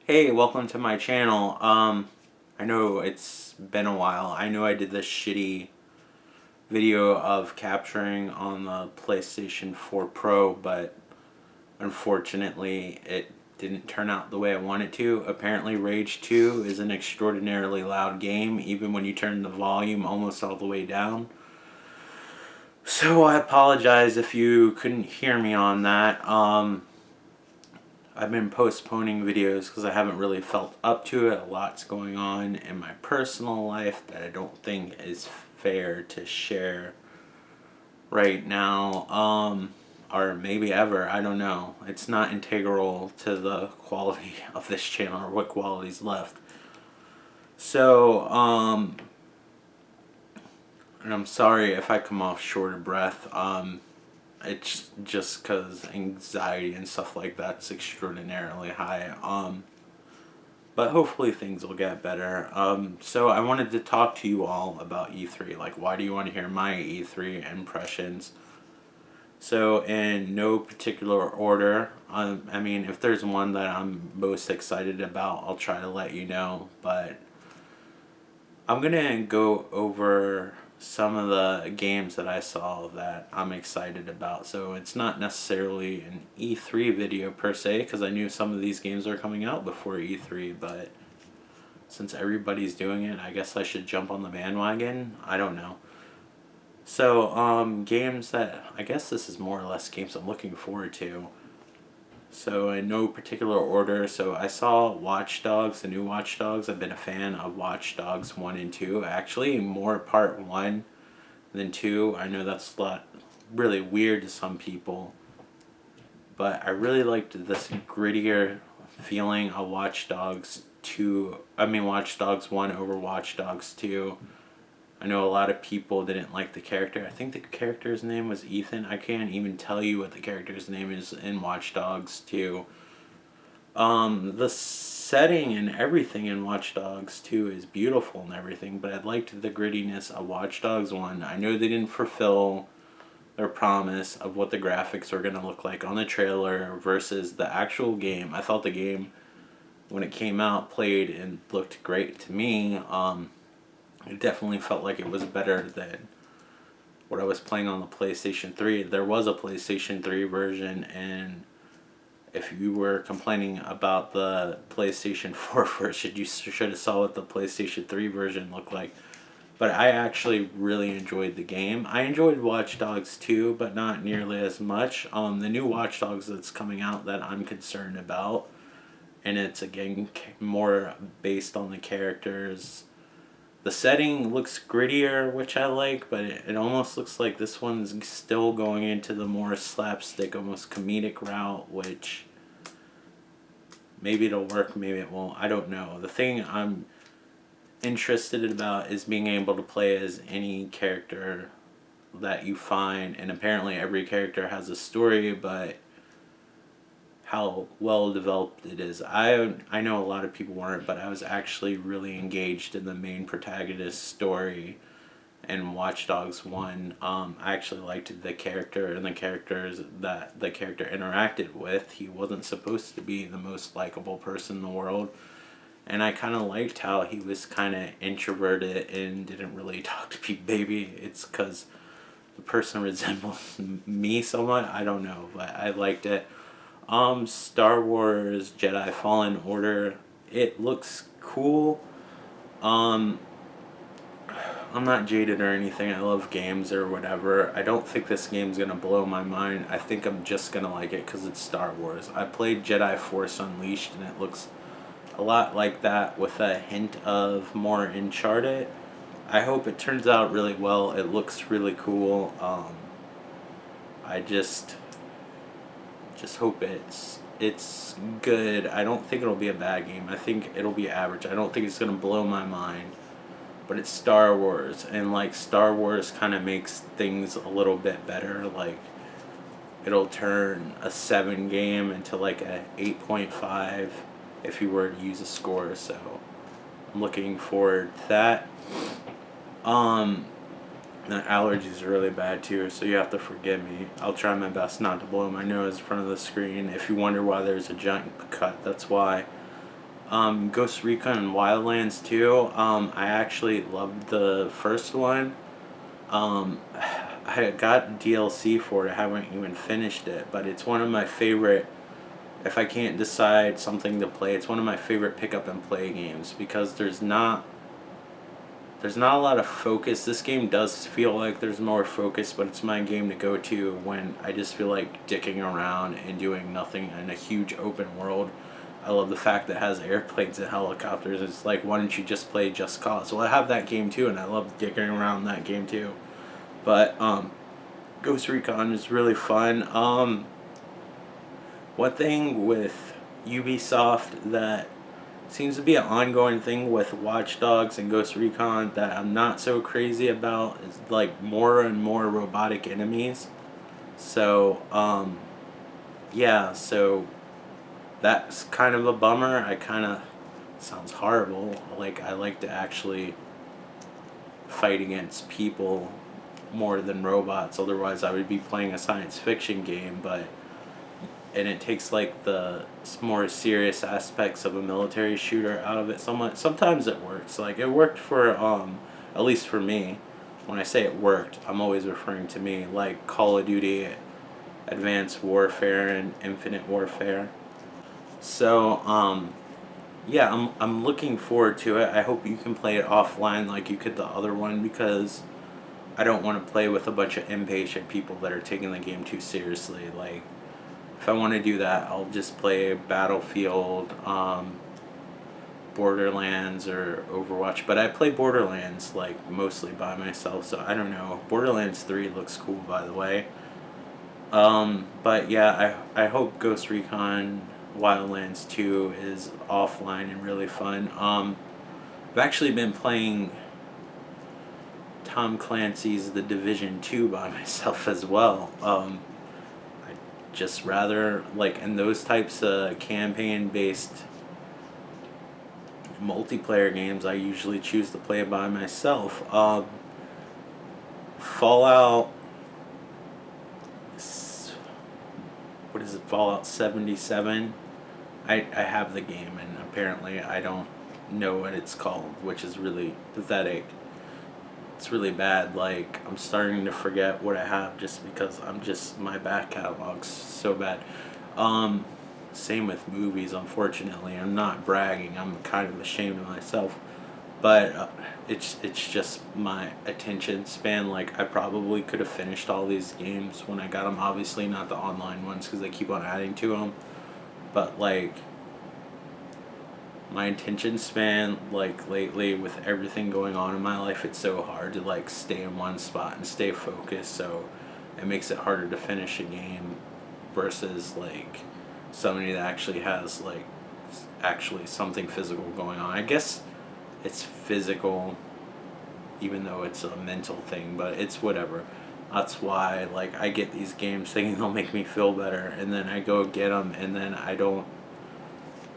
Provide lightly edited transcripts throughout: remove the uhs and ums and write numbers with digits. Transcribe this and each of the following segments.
Hey, welcome to my channel. I know it's been a while. I know I did this shitty video of capturing on the PlayStation 4 Pro, but unfortunately it didn't turn out the way I wanted to. Apparently Rage 2 is an extraordinarily loud game, even when you turn the volume almost all the way down. So I apologize if you couldn't hear me on that. I've been postponing videos because I haven't really felt up to it. A lot's going on in my personal life that I don't think is fair to share right now, or maybe ever. I don't know. It's not integral to the quality of this channel or what quality's left. So, and I'm sorry if I come off short of breath. It's just because anxiety and stuff like that's extraordinarily high. But hopefully things will get better. So I wanted to talk to you all about E3. Like, why do you want to hear my E3 impressions? So in no particular order, I mean, if there's one that I'm most excited about, I'll try to let you know. But I'm gonna go over some of the games that I saw that I'm excited about. So it's not necessarily an E3 video per se, because I knew some of these games are coming out before E3, but since everybody's doing it, I guess I should jump on the bandwagon. I don't know. So, games that, I guess this is more or less games I'm looking forward to. So in no particular order, so I saw Watch Dogs, the new Watch Dogs. I've been a fan of Watch Dogs 1 and 2. Actually, more part 1 than 2. I know that's a lot really weird to some people. But I really liked this grittier feeling of Watch Dogs 2. I mean Watch Dogs 1 over Watch Dogs 2. I know a lot of people didn't like the character. I think the character's name was Ethan. I can't even tell you what the character's name is in Watch Dogs 2. The setting and everything in Watch Dogs 2 is beautiful and everything, but I liked the grittiness of Watch Dogs 1. I know they didn't fulfill their promise of what the graphics were going to look like on the trailer versus the actual game. I thought the game, when it came out, played and looked great to me. It definitely felt like it was better than what I was playing on the PlayStation 3. There was a PlayStation 3 version, and if you were complaining about the PlayStation 4 version, you should have saw what the PlayStation 3 version looked like. But I actually really enjoyed the game. I enjoyed Watch Dogs 2, but not nearly as much. The new Watch Dogs that's coming out that I'm concerned about, and it's again more based on the characters. The setting looks grittier, which I like, but it almost looks like this one's still going into the more slapstick, almost comedic route, which maybe it'll work, maybe it won't. I don't know. The thing I'm interested about is being able to play as any character that you find, and apparently every character has a story, but how well developed it is. I know a lot of people weren't, but I was actually really engaged in the main protagonist's story in Watch Dogs 1. I actually liked the character and the characters that the character interacted with. He wasn't supposed to be the most likable person in the world, and I kind of liked how he was kind of introverted and didn't really talk to people. Maybe it's because the person resembles me somewhat, I don't know, but I liked it. Star Wars Jedi Fallen Order, it looks cool. I'm not jaded or anything. I love games or whatever. I don't think this game's gonna blow my mind. I think I'm just gonna like it because it's Star Wars. I played Jedi Force Unleashed and it looks a lot like that with a hint of more Uncharted. I hope it turns out really well. It looks really cool. I just hope it's good. I don't think it'll be a bad game. I think it'll be average. I don't think it's gonna blow my mind. But it's Star Wars, and like Star Wars kind of makes things a little bit better. Like it'll turn a 7 game into like a 8.5 if you were to use a score. So I'm looking forward to that. The allergies are really bad too, so you have to forgive me. I'll try my best not to blow my nose in front of the screen. If you wonder why there's a giant cut, that's why. Ghost Recon Wildlands 2. I actually loved the first one. Um, I got DLC for it. I haven't even finished it, but it's one of my favorite. If I can't decide something to play, it's one of my favorite pick up and play games because there's not a lot of focus. This game does feel like there's more focus, but it's my game to go to when I just feel like dicking around and doing nothing in a huge open world. I love the fact that it has airplanes and helicopters. It's like, why don't you just play Just Cause? Well, I have that game too, and I love dicking around that game too. But Ghost Recon is really fun. One thing with Ubisoft that seems to be an ongoing thing with Watch Dogs and Ghost Recon that I'm not so crazy about is like more and more robotic enemies. So, yeah, so that's kind of a bummer. I kind of, sounds horrible. Like, I like to actually fight against people more than robots. Otherwise, I would be playing a science fiction game, and it takes like the more serious aspects of a military shooter out of it somewhat. Sometimes it works. Like, it worked for at least for me. When I say it worked, I'm always referring to me, like Call of Duty Advanced Warfare and Infinite Warfare. So yeah, I'm looking forward to it. I hope you can play it offline like you could the other one, because I don't want to play with a bunch of impatient people that are taking the game too seriously. Like, if I want to do that, I'll just play Battlefield, Borderlands, or Overwatch. But I play Borderlands like mostly by myself, so I don't know. Borderlands 3 looks cool, by the way. But yeah, I hope Ghost Recon Wildlands 2 is offline and really fun. I've actually been playing Tom Clancy's The Division 2 by myself as well. I just rather, like, in those types of campaign-based multiplayer games, I usually choose to play it by myself. Fallout, what is it, Fallout 77? I have the game, and apparently I don't know what it's called, which is really pathetic. It's really bad. Like, I'm starting to forget what I have just because my back catalog's so bad. Same with movies, unfortunately. I'm not bragging. I'm kind of ashamed of myself. But it's just my attention span. Like, I probably could have finished all these games when I got them. Obviously not the online ones because they keep on adding to them. But, like, my attention span, like, lately with everything going on in my life, it's so hard to, like, stay in one spot and stay focused. So it makes it harder to finish a game versus, like, somebody that actually has, like, actually something physical going on. I guess it's physical even though it's a mental thing, but it's whatever. That's why, like, I get these games thinking they'll make me feel better, and then I go get them, and then I don't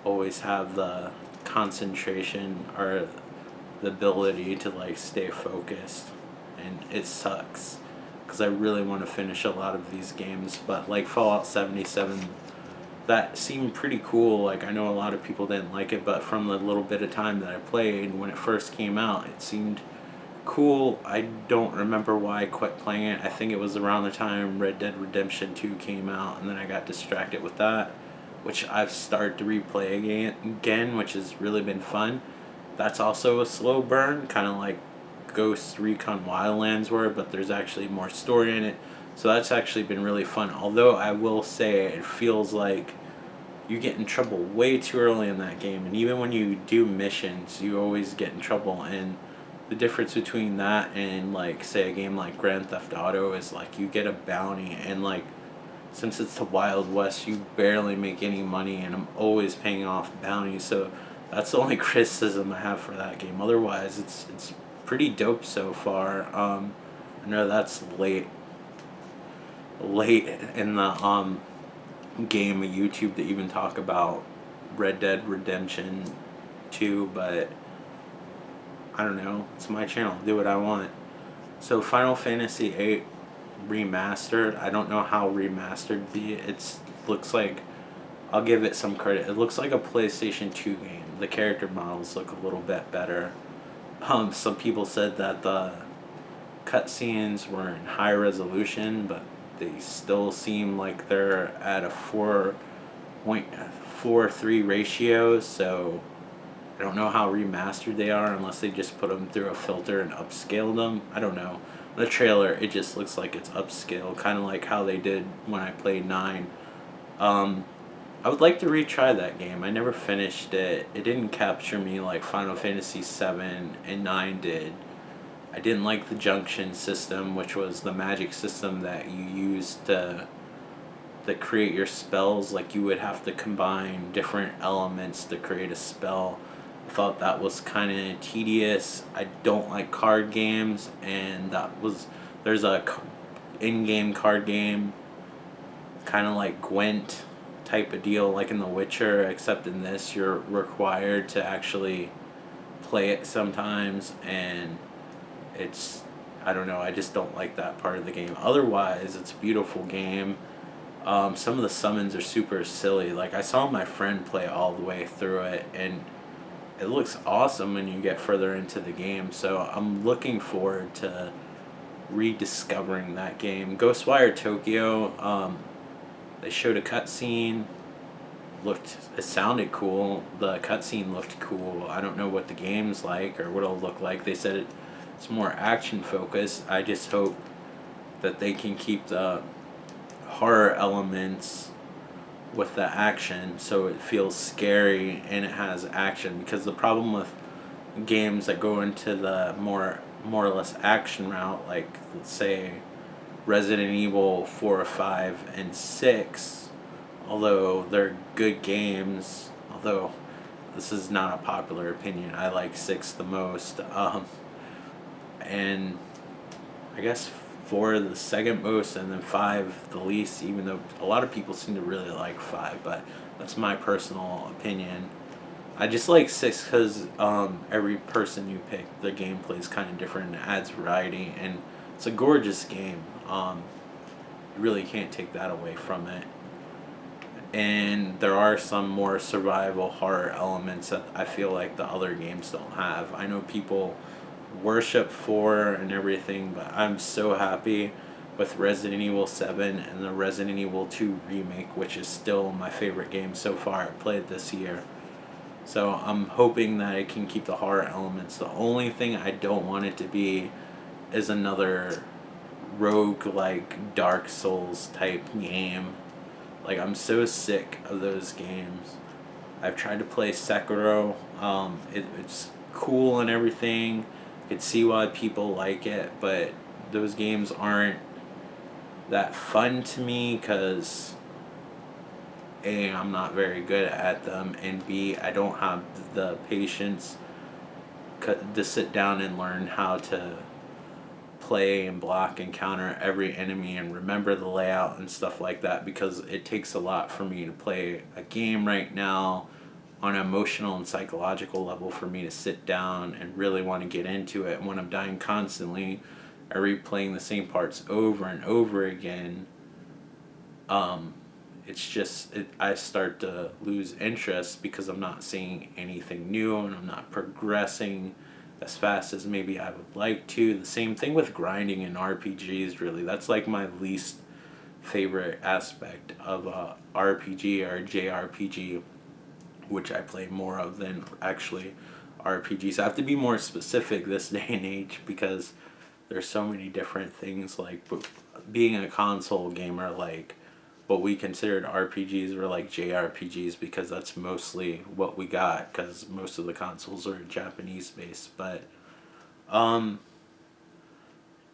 always have the concentration or the ability to, like, stay focused, and it sucks because I really want to finish a lot of these games. But like Fallout 77, that seemed pretty cool. Like, I know a lot of people didn't like it, but from the little bit of time that I played when it first came out, it seemed cool. I don't remember why I quit playing it. I think it was around the time Red Dead Redemption 2 came out, and then I got distracted with that, which I've started to replay again, which has really been fun. That's also a slow burn, kind of like Ghost Recon Wildlands were, but there's actually more story in it. So that's actually been really fun. Although I will say it feels like you get in trouble way too early in that game, and even when you do missions, you always get in trouble. And the difference between that and, like, say a game like Grand Theft Auto is, like, you get a bounty, and, like, since it's the Wild West, you barely make any money, and I'm always paying off bounties. So that's the only criticism I have for that game. Otherwise, it's pretty dope so far. I know that's late in the game of YouTube to even talk about Red Dead Redemption 2, but I don't know. It's my channel. Do what I want. So Final Fantasy VIII Remastered. I don't know how remastered be. It looks like I'll give it some credit. It looks like a PlayStation 2 game. The character models look a little bit better. Some people said that the cutscenes were in high resolution, but they still seem like they're at a 4.43 ratio, so I don't know how remastered they are unless they just put them through a filter and upscaled them. I don't know. The trailer, it just looks like it's upscaled, kind of like how they did when I played 9. I would like to retry that game. I never finished it. It didn't capture me like Final Fantasy 7 and 9 did. I didn't like the junction system, which was the magic system that you used to create your spells. Like you would have to combine different elements to create a spell. I thought that was kind of tedious. I don't like card games, and there's a in-game card game, kind of like Gwent type of deal, like in The Witcher, except in this you're required to actually play it sometimes, and I don't know, I just don't like that part of the game. Otherwise, it's a beautiful game. Some of the summons are super silly. Like, I saw my friend play all the way through it, and it looks awesome when you get further into the game. So I'm looking forward to rediscovering that game. Ghostwire Tokyo, they showed a cutscene. It sounded cool. The cutscene looked cool. I don't know what the game's like or what it'll look like. They said it's more action focused. I just hope that they can keep the horror elements with the action so it feels scary and it has action, because the problem with games that go into the more or less action route, like let's say Resident Evil 4 or 5 and 6, although they're good games, although this is not a popular opinion, I like 6 the most, and I guess 4 the second most, and then 5 the least, even though a lot of people seem to really like 5, but that's my personal opinion. I just like 6 because every person you pick, the gameplay is kind of different and it adds variety, and it's a gorgeous game. You really can't take that away from it. And there are some more survival horror elements that I feel like the other games don't have. I know people worship 4 and everything, but I'm so happy with Resident Evil 7 and the Resident Evil 2 remake, which is still my favorite game so far I played this year. So I'm hoping that it can keep the horror elements. The only thing I don't want it to be is another rogue-like Dark Souls type game. Like, I'm so sick of those games. I've tried to play Sekiro. It's cool and everything. I could see why people like it, but those games aren't that fun to me because A, I'm not very good at them, and B, I don't have the patience to sit down and learn how to play and block and counter every enemy and remember the layout and stuff like that, because it takes a lot for me to play a game right now on an emotional and psychological level for me to sit down and really want to get into it. And when I'm dying constantly or replaying the same parts over and over again, I start to lose interest because I'm not seeing anything new and I'm not progressing as fast as maybe I would like to. The same thing with grinding in RPGs, really. That's like my least favorite aspect of a RPG or a JRPG, which I play more of than actually RPGs. I have to be more specific this day and age because there's so many different things. Like being a console gamer, like what we considered RPGs were like JRPGs because that's mostly what we got, because most of the consoles are Japanese based. But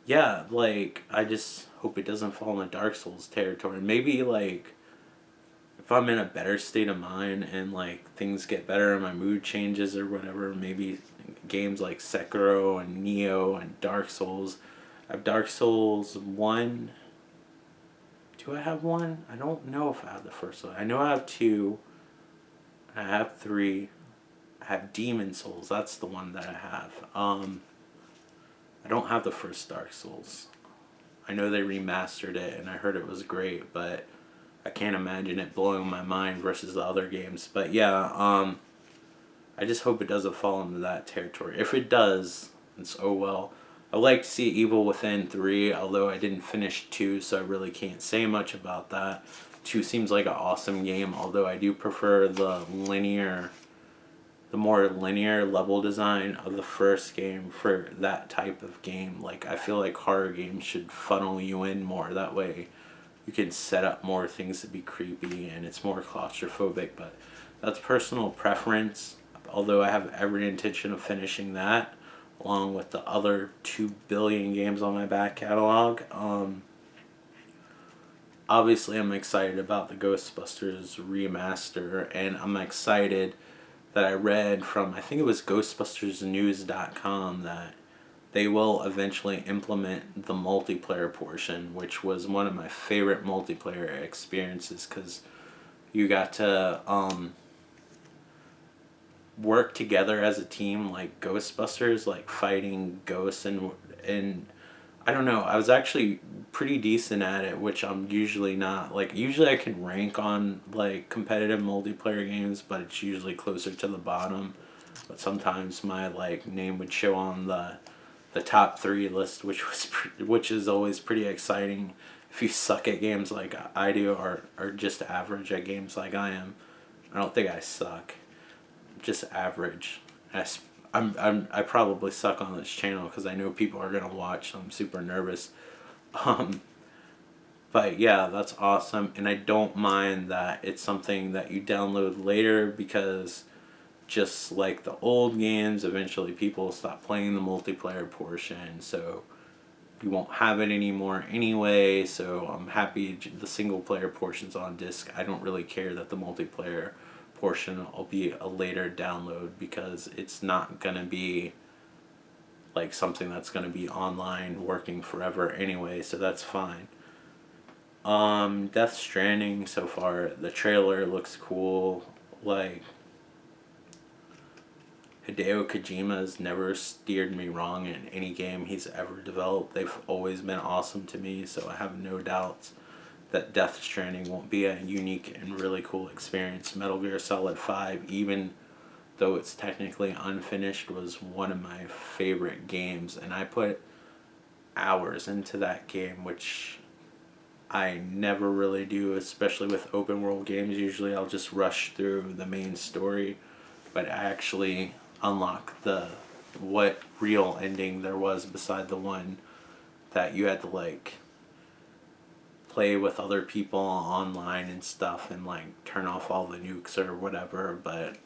yeah, like I just hope it doesn't fall into Dark Souls territory. Maybe like if I'm in a better state of mind and like things get better and my mood changes or whatever, maybe games like Sekiro and Nioh and Dark Souls. I have Dark Souls 1. Do I have 1? I don't know if I have the first one. I know I have 2. I have 3. I have Demon Souls. That's the one that I have. I don't have the first Dark Souls. I know they remastered it and I heard it was great, but I can't imagine it blowing my mind versus the other games. But yeah, I just hope it doesn't fall into that territory. If it does, it's oh well. I like to see Evil Within 3, although I didn't finish 2, so I really can't say much about that. 2 seems like an awesome game, although I do prefer the more linear level design of the first game for that type of game. Like, I feel like horror games should funnel you in more. That way you can set up more things to be creepy and it's more claustrophobic, but that's personal preference. Although I have every intention of finishing that, along with the other 2 billion games on my back catalog. Obviously, I'm excited about the Ghostbusters remaster, and I'm excited that I read from, I think it was GhostbustersNews.com, that they will eventually implement the multiplayer portion, which was one of my favorite multiplayer experiences because you got to work together as a team like Ghostbusters, like fighting ghosts, and I don't know, I was actually pretty decent at it, which I'm usually not. Like, usually I can rank on like competitive multiplayer games, but it's usually closer to the bottom. But sometimes my like name would show on the top 3 list, which is always pretty exciting if you suck at games like I do, or just average at games like I am. I don't think I suck, just average. I probably suck on this channel because I know people are gonna watch, so I'm super nervous. But yeah, that's awesome, and I don't mind that it's something that you download later, because just like the old games, eventually people will stop playing the multiplayer portion, so you won't have it anymore anyway. So I'm happy the single player portion's on disc. I don't really care that the multiplayer portion will be a later download, because it's not going to be like something that's going to be online working forever anyway, so that's fine. Death Stranding, so far the trailer looks cool. Like, Hideo Kojima's never steered me wrong in any game he's ever developed. They've always been awesome to me, so I have no doubts that Death Stranding won't be a unique and really cool experience. Metal Gear Solid 5, even though it's technically unfinished, was one of my favorite games, and I put hours into that game, which I never really do, especially with open world games. Usually I'll just rush through the main story, but I actually unlock what real ending there was beside the one that you had to like play with other people online and stuff and like turn off all the nukes or whatever. But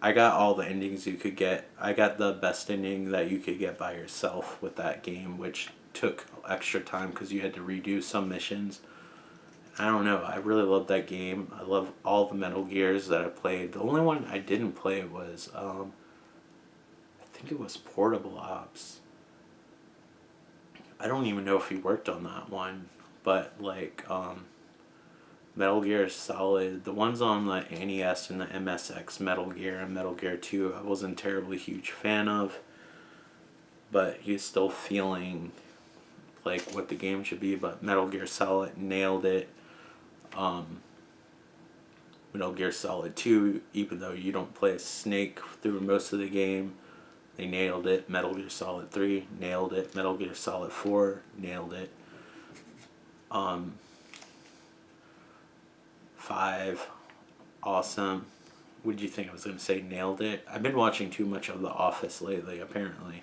I got all the endings you could get. I got the best ending that you could get by yourself with that game, which took extra time because you had to redo some missions. I don't know, I really love that game. I love all the Metal Gears that I played. The only one I didn't play was I think it was Portable Ops. I don't even know if he worked on that one, but like Metal Gear Solid, the ones on the NES and the MSX, Metal Gear and Metal Gear 2, I wasn't terribly huge fan of, but he's still feeling like what the game should be. But Metal Gear Solid nailed it. Metal Gear Solid 2, even though you don't play as Snake through most of the game, they nailed it. Metal Gear Solid 3, nailed it. Metal Gear Solid 4, nailed it. 5, awesome. What did you think I was going to say? Nailed it? I've been watching too much of The Office lately, apparently.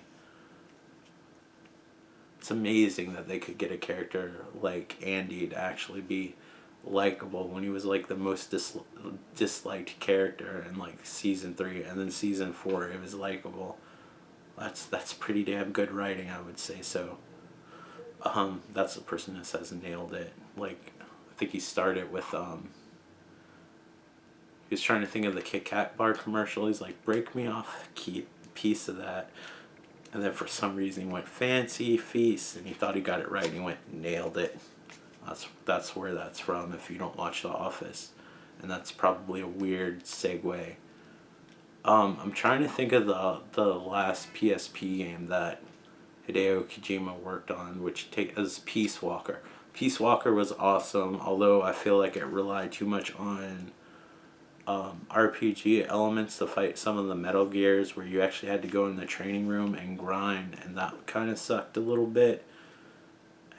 It's amazing that they could get a character like Andy to actually be likable when he was like the most disliked character in like season 3, and then season 4 it was likable. That's pretty damn good writing, I would say. So that's the person that says nailed it. Like, I think he started with he was trying to think of the Kit Kat bar commercial. He's like, break me off a piece of that. And then for some reason he went fancy feast, and he thought he got it right, and he went nailed it. That's where that's from if you don't watch The Office. And that's probably a weird segue. I'm trying to think of the last PSP game that Hideo Kojima worked on, which is Peace Walker. Peace Walker was awesome, although I feel like it relied too much on RPG elements to fight some of the Metal Gears, where you actually had to go in the training room and grind, and that kind of sucked a little bit.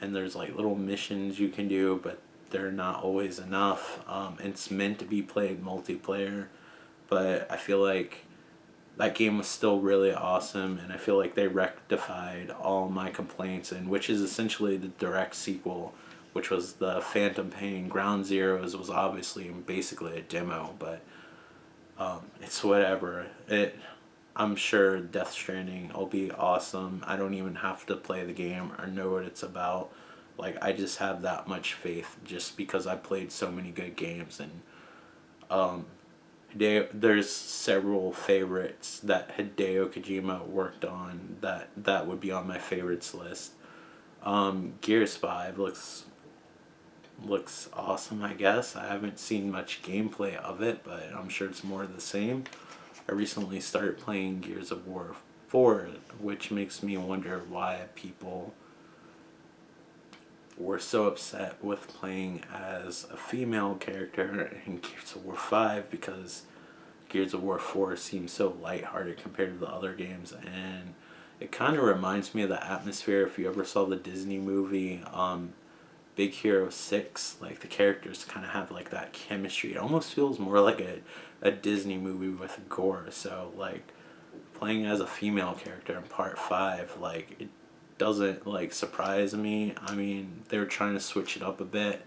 And there's like little missions you can do, but they're not always enough. It's meant to be played multiplayer, but I feel like that game was still really awesome, and I feel like they rectified all my complaints, and which is essentially the direct sequel, which was the Phantom Pain. Ground Zeroes was obviously basically a demo, but it's whatever. I'm sure Death Stranding will be awesome. I don't even have to play the game or know what it's about. Like, I just have that much faith just because I played so many good games. And there's several favorites that Hideo Kojima worked on that would be on my favorites list. Gears 5 looks awesome, I guess. I haven't seen much gameplay of it, but I'm sure it's more of the same. I recently started playing Gears of War 4, which makes me wonder why people were so upset with playing as a female character in Gears of War 5, because Gears of War 4 seems so lighthearted compared to the other games, and it kind of reminds me of the atmosphere if you ever saw the Disney movie Big Hero 6. Like, the characters kind of have like that chemistry. It almost feels more like a Disney movie with gore. So like, playing as a female character in part 5, like, it doesn't like surprise me. I mean, they were trying to switch it up a bit.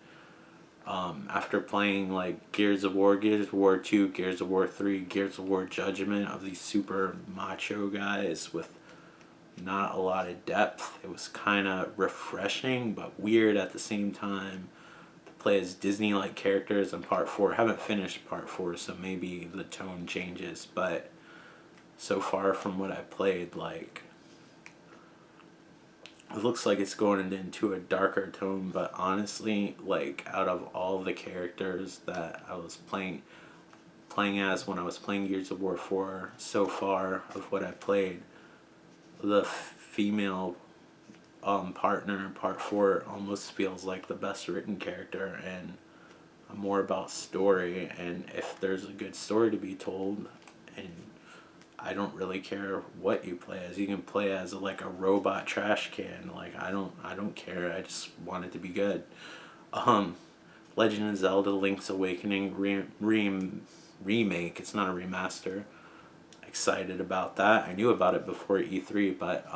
After playing like Gears of War 2, Gears of War 3, Gears of War Judgment, of these super macho guys with not a lot of depth, it was kind of refreshing but weird at the same time to play as Disney-like characters in part 4. I haven't finished part 4, so maybe the tone changes, but so far from what I played, like, it looks like it's going into a darker tone. But honestly, like, out of all the characters that I was playing as when I was playing Gears of War 4, so far of what I played, the female partner in part 4 almost feels like the best written character, and I'm more about story. And if there's a good story to be told, and I don't really care what you play as. You can play as like a robot trash can. Like, I don't care. I just want it to be good. Legend of Zelda: Link's Awakening remake. It's not a remaster. Excited about that. I knew about it before E3, but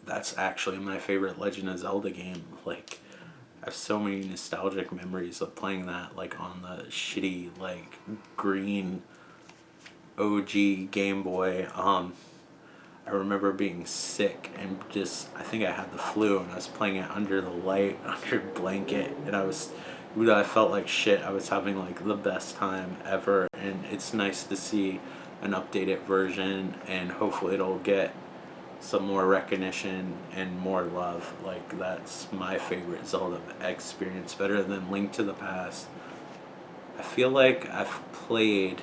that's actually my favorite Legend of Zelda game. Like, I have so many nostalgic memories of playing that, like, on the shitty, like, green OG Game Boy. I remember being sick and just, I think I had the flu, and I was playing it under the light, under a blanket, and I felt like shit. I was having like the best time ever, and it's nice to see an updated version, and hopefully it'll get some more recognition and more love. Like, that's my favorite Zelda experience, better than Link to the Past. I feel like I've played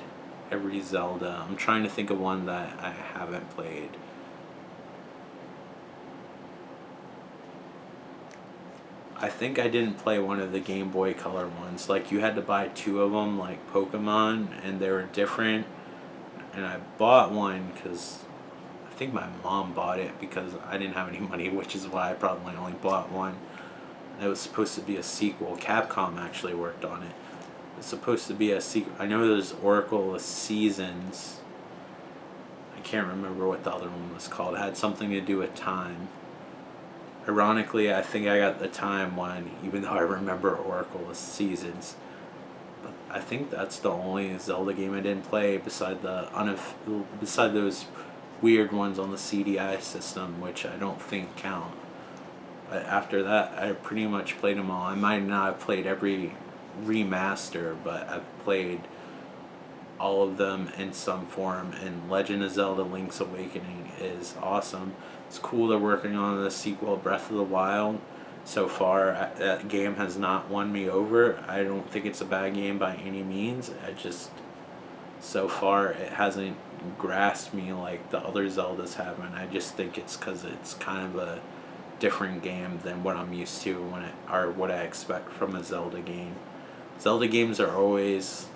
every Zelda. I'm trying to think of one that I haven't played. I think I didn't play one of the Game Boy Color ones. Like, you had to buy 2 of them, like Pokemon, and they were different. And I bought one because I think my mom bought it because I didn't have any money, which is why I probably only bought one. It was supposed to be a sequel. Capcom actually worked on it. It's supposed to be a sequel. I know there's Oracle of Seasons. I can't remember what the other one was called. It had something to do with time. Ironically, I think I got the time one, even though I remember Oracle of Seasons. But I think that's the only Zelda game I didn't play beside those weird ones on the CDI system, which I don't think count. But after that, I pretty much played them all. I might not have played every remaster, but I've played all of them in some form, and Legend of Zelda: Link's Awakening is awesome. It's cool they're working on the sequel, Breath of the Wild. So far, that game has not won me over. I don't think it's a bad game by any means. So far, it hasn't grasped me like the other Zeldas have, and I just think it's because it's kind of a different game than what I'm used to or what I expect from a Zelda game. Zelda games are always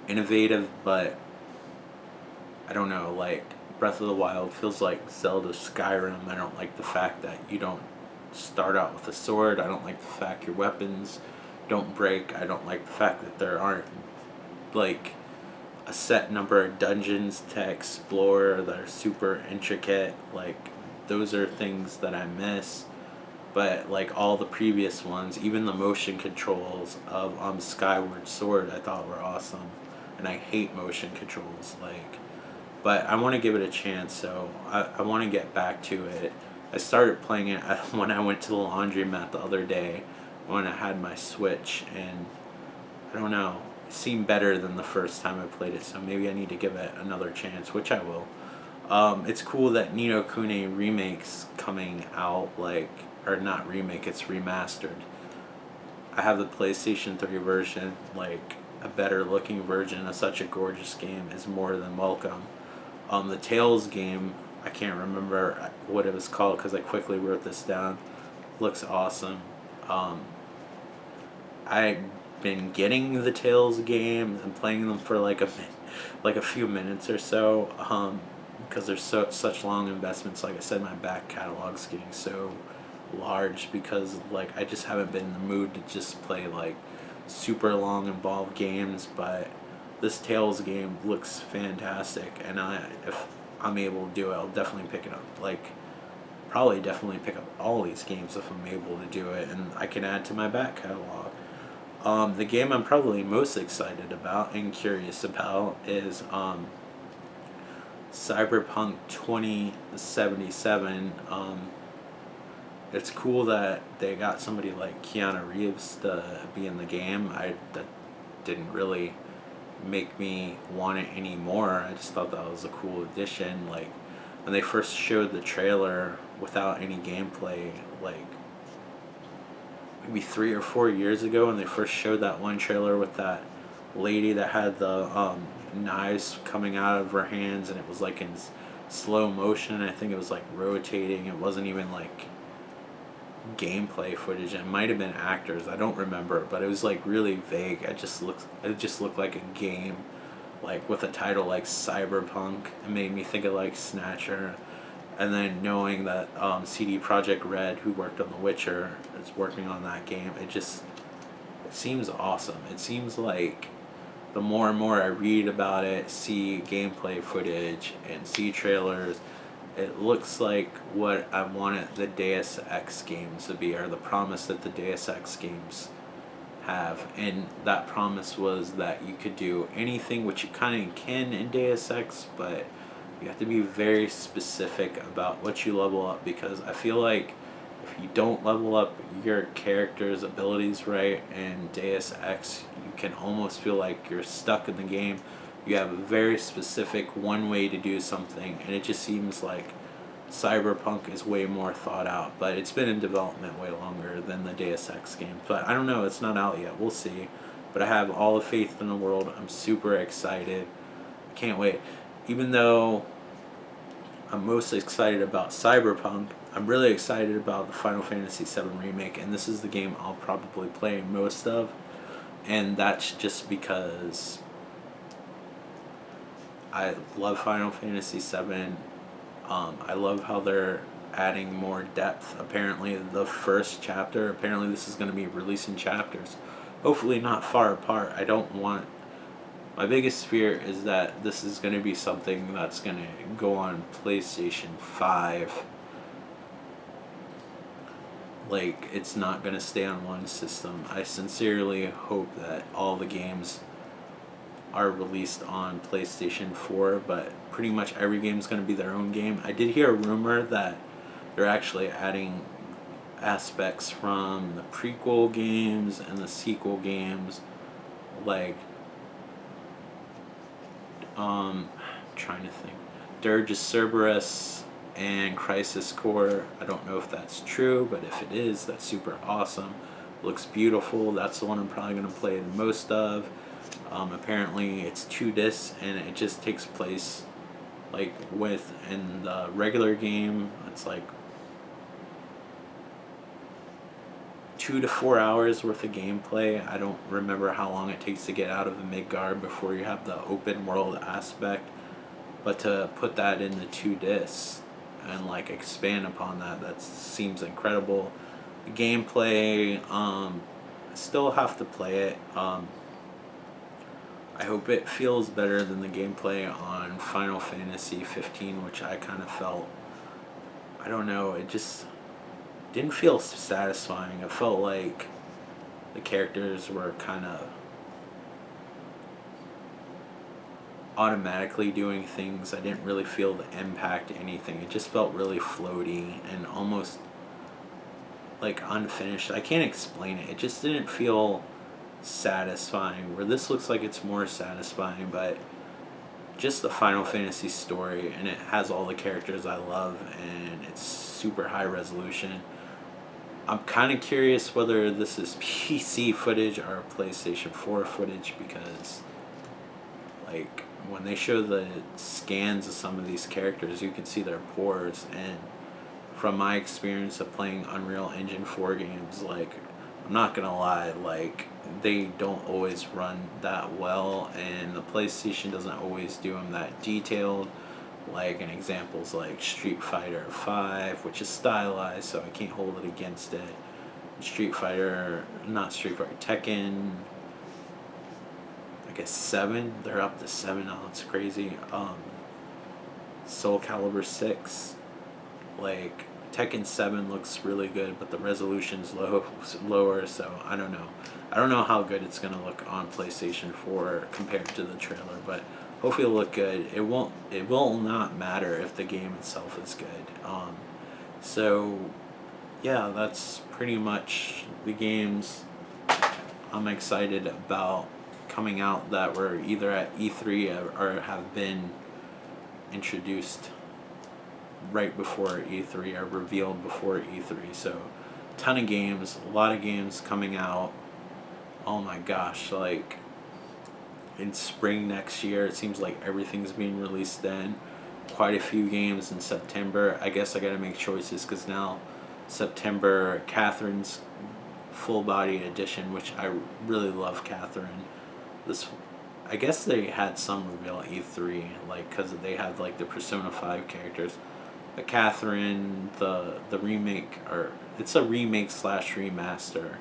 innovative, but I don't know, like Breath of the Wild feels like Zelda Skyrim. I don't like the fact that you don't start out with a sword. I don't like the fact your weapons don't break. I don't like the fact that there aren't like a set number of dungeons to explore that are super intricate. Like those are things that I miss. But like all the previous ones, even the motion controls of Skyward Sword, I thought were awesome. And I hate motion controls, like. But I want to give it a chance, so I want to get back to it. I started playing it when I went to the laundromat the other day when I had my Switch, and I don't know, it seemed better than the first time I played it, so maybe I need to give it another chance, which I will. It's cool that Ni no Kuni remake's coming out, like, or not remake, it's remastered. I have the PlayStation 3 version, like, a better looking version of such a gorgeous game is more than welcome. The Tales game, I can't remember what it was called because I quickly wrote this down, looks awesome. I've been getting the Tales games and playing them for like a few minutes or so, because there's such long investments. Like I said, my back catalog's getting so large because like I just haven't been in the mood to just play like super long involved games. But this Tales game looks fantastic, and if I'm able to do it, I'll definitely pick it up. Like, probably definitely pick up all these games if I'm able to do it, and I can add to my back catalog. The game I'm probably most excited about and curious about is Cyberpunk 2077. It's cool that they got somebody like Keanu Reeves to be in the game. That didn't really make me want it anymore. I just thought that was a cool addition. Like when they first showed the trailer without any gameplay, like maybe 3 or 4 years ago, when they first showed that one trailer with that lady that had the knives coming out of her hands, and it was like in slow motion. I think it was like rotating. It wasn't even like gameplay footage. It might have been actors, I don't remember, but it was like really vague. It just looked like a game, like with a title like Cyberpunk. It made me think of like Snatcher. And then knowing that CD Projekt Red, who worked on The Witcher, is working on that game, it seems awesome. It seems like the more and more I read about it, see gameplay footage and see trailers, it looks like what I wanted the Deus Ex games to be, or the promise that the Deus Ex games have. And that promise was that you could do anything, which you kind of can in Deus Ex, but you have to be very specific about what you level up, because I feel like if you don't level up your character's abilities right in Deus Ex, you can almost feel like you're stuck in the game. You have a very specific one way to do something, and it just seems like Cyberpunk is way more thought out, but it's been in development way longer than the Deus Ex game. But I don't know, it's not out yet, we'll see. But I have all the faith in the world. I'm super excited. I can't wait. Even though I'm most excited about Cyberpunk, I'm really excited about the Final Fantasy VII Remake, and this is the game I'll probably play most of. And that's just because I love Final Fantasy VII. I love how they're adding more depth. Apparently the first chapter, apparently this is going to be releasing chapters, hopefully not far apart. My biggest fear is that this is going to be something that's going to go on PlayStation 5. Like, it's not going to stay on one system. I sincerely hope that all the games are released on PlayStation 4, but pretty much every game is going to be their own game. I did hear a rumor that they're actually adding aspects from the prequel games and the sequel games, like I'm trying to think, Dirge Cerberus and Crisis Core. I don't know if that's true, but if it is, that's super awesome. Looks beautiful. That's the one I'm probably going to play the most of. Apparently it's 2 discs, and it just takes place like in the regular game. It's like 2 to 4 hours worth of gameplay. I don't remember how long it takes to get out of the Midgard before you have the open world aspect. But to put that into 2 discs and like expand upon that, that seems incredible. The gameplay, I still have to play it. I hope it feels better than the gameplay on Final Fantasy 15, which I kind of felt, I don't know, it just didn't feel satisfying. It felt like the characters were kind of automatically doing things. I didn't really feel the impact anything. It just felt really floaty and almost like unfinished. I can't explain it. It just didn't feel satisfying, where this looks like it's more satisfying, but just the Final Fantasy story, and it has all the characters I love, and it's super high resolution. I'm kind of curious whether this is PC footage or PlayStation 4 footage, because like when they show the scans of some of these characters, you can see their pores, and from my experience of playing Unreal Engine 4 games, like, I'm not gonna lie, like, they don't always run that well, and the PlayStation doesn't always do them that detailed. Like, an example's like Street Fighter 5, which is stylized, so I can't hold it against it. Tekken, I guess 7, they're up to 7 now, it's crazy. Soul Calibur 6, like, Tekken 7 looks really good, but the resolution's lower, so I don't know. I don't know how good it's going to look on PlayStation 4 compared to the trailer, but hopefully it'll look good. It will not matter if the game itself is good. So yeah, that's pretty much the games I'm excited about coming out that were either at E3 or have been introduced right before E3 or revealed before E3. So ton of games, a lot of games coming out. Oh my gosh, like in spring next year, it seems like everything's being released then. Quite a few games in September. I guess I gotta make choices, because now September, Catherine's full body edition, which I really love Catherine. This, I guess they had some reveal at E3, like, because they had like the Persona 5 characters. But Catherine, the remake, or it's a remake slash remaster.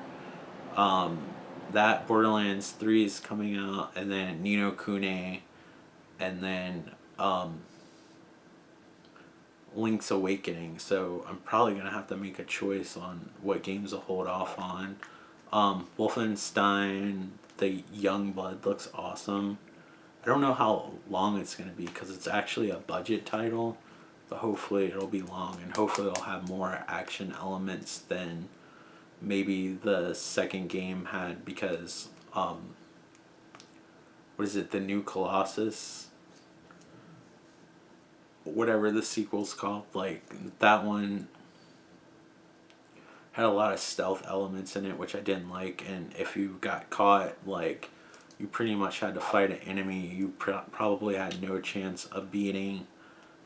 That Borderlands 3 is coming out, and then Ni no Kuni, and then Link's Awakening. So I'm probably going to have to make a choice on what games to hold off on. Wolfenstein, the Youngblood looks awesome. I don't know how long it's going to be, because it's actually a budget title, but hopefully it'll be long, and hopefully it'll have more action elements than maybe the second game had, because what is it, the New Colossus, whatever the sequel's called, like that one had a lot of stealth elements in it, which I didn't like, and if you got caught, like, you pretty much had to fight an enemy you probably had no chance of beating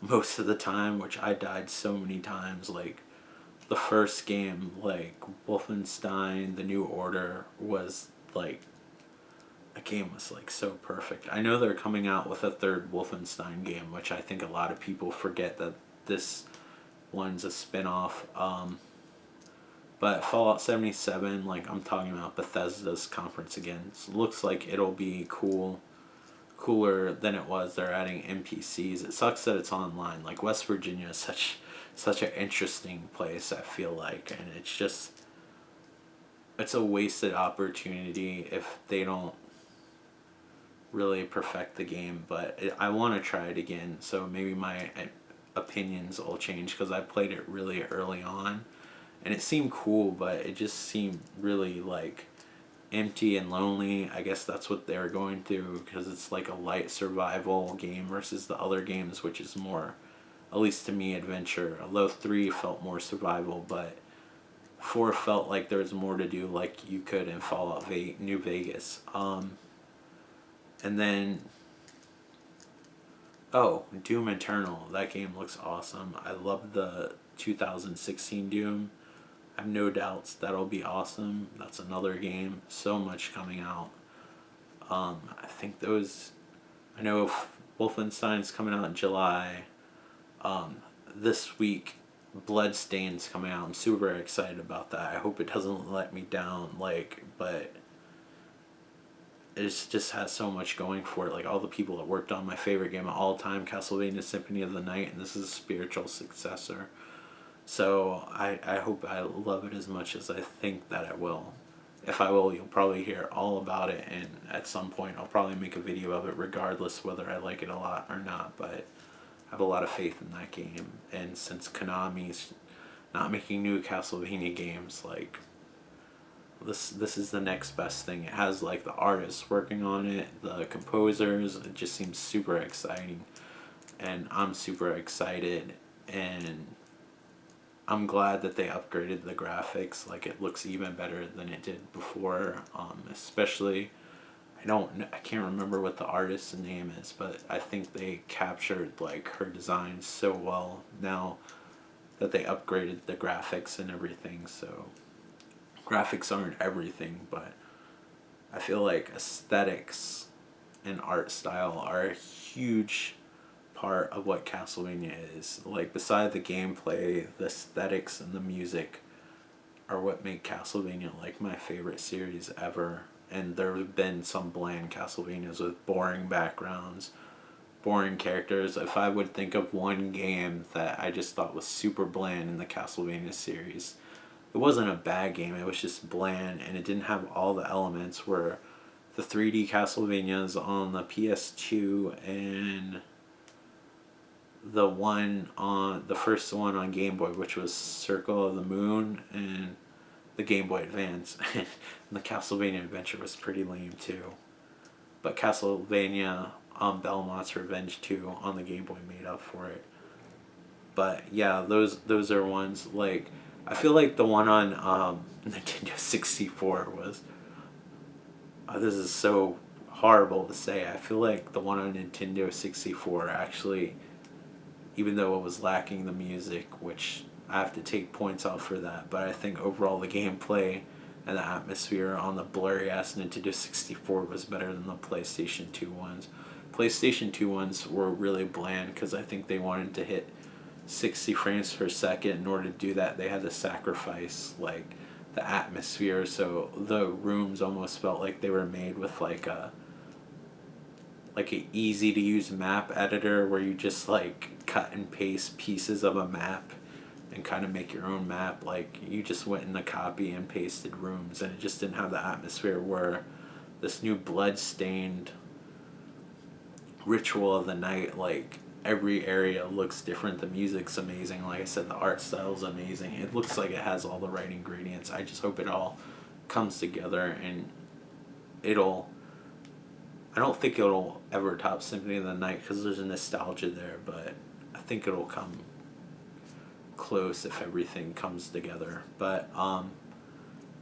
most of the time, which I died so many times. Like, the first game, like Wolfenstein The New Order, was like, the game was like so perfect. I know they're coming out with a third Wolfenstein game, which I think a lot of people forget that this one's a spin-off. But Fallout 77, like, I'm talking about Bethesda's conference again, so it looks like it'll be cooler than it was. They're adding NPCs. It sucks that it's online. Like, West Virginia is such an interesting place, I feel like, and it's a wasted opportunity if they don't really perfect the game. But I want to try it again, so maybe my opinions will change, because I played it really early on and it seemed cool, but it just seemed really like empty and lonely. I guess that's what they're going through, because it's like a light survival game versus the other games, which is more, at least to me, adventure. Although 3 felt more survival, but 4 felt like there was more to do, like you could in Fallout New Vegas. And then, oh, Doom Eternal. That game looks awesome. I love the 2016 Doom. I have no doubts that'll be awesome. That's another game. So much coming out. I think I know Wolfenstein's coming out in July. This week, Bloodstain's coming out. I'm super excited about that. I hope it doesn't let me down, but it just has so much going for it. Like, all the people that worked on my favorite game of all time, Castlevania Symphony of the Night, and this is a spiritual successor. So I hope I love it as much as I think that I will. If I will, you'll probably hear all about it, and at some point I'll probably make a video of it regardless whether I like it a lot or not, but I have a lot of faith in that game. And since Konami's not making new Castlevania games, like, this is the next best thing. It has, like, the artists working on it, the composers. It just seems super exciting, and I'm super excited, and I'm glad that they upgraded the graphics. Like, it looks even better than it did before. Especially, I can't remember what the artist's name is, but I think they captured, like, her design so well now that they upgraded the graphics and everything. So graphics aren't everything, but I feel like aesthetics and art style are a huge part of what Castlevania is. Like, beside the gameplay, the aesthetics and the music are what make Castlevania, like, my favorite series ever. And there have been some bland Castlevanias with boring backgrounds, boring characters. If I would think of one game that I just thought was super bland in the Castlevania series, it wasn't a bad game, it was just bland, and it didn't have all the elements where the 3D Castlevanias on the PS2 and the first one on Game Boy, which was Circle of the Moon, and the Game Boy Advance. And the Castlevania Adventure was pretty lame too. But Castlevania Belmont's Revenge 2 on the Game Boy made up for it. But yeah, those are ones, like, I feel like the one on Nintendo 64 was, this is so horrible to say, I feel like the one on Nintendo 64 actually, even though it was lacking the music, which I have to take points off for that, but I think overall the gameplay and the atmosphere on the blurry ass Nintendo 64 was better than the PlayStation 2 ones. PlayStation 2 ones were really bland because I think they wanted to hit 60 frames per second. In order to do that, they had to sacrifice, like, the atmosphere, so the rooms almost felt like they were made with like a easy to use map editor where you just, like, cut and paste pieces of a map and kind of make your own map. Like, you just went in the copy and pasted rooms, and it just didn't have the atmosphere where this new Bloodstained Ritual of the Night, like, every area looks different, the music's amazing, like I said, the art style's amazing, it looks like it has all the right ingredients. I just hope it all comes together, and I don't think it'll ever top Symphony of the Night because there's a nostalgia there, but I think it'll come close if everything comes together. But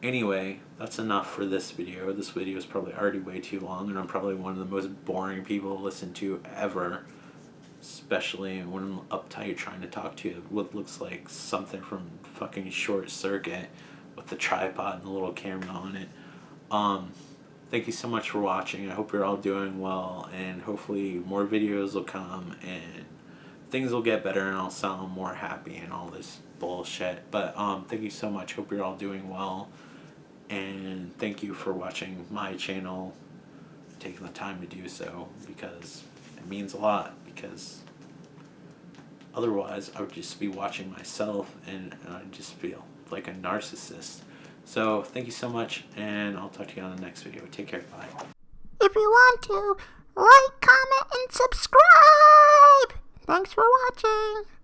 anyway, that's enough for this video. This video is probably already way too long, and I'm probably one of the most boring people to listen to ever, especially when I'm uptight trying to talk to what looks like something from fucking Short Circuit with the tripod and the little camera on it. Thank you so much for watching. I hope you're all doing well, and hopefully more videos will come and things will get better and I'll sound more happy and all this bullshit. But thank you so much. Hope you're all doing well, and thank you for watching my channel, taking the time to do so, because it means a lot, because otherwise I would just be watching myself and I'd just feel like a narcissist. So thank you so much, and I'll talk to you on the next video. Take care. Bye. If you want to, like, comment, and subscribe. Thanks for watching.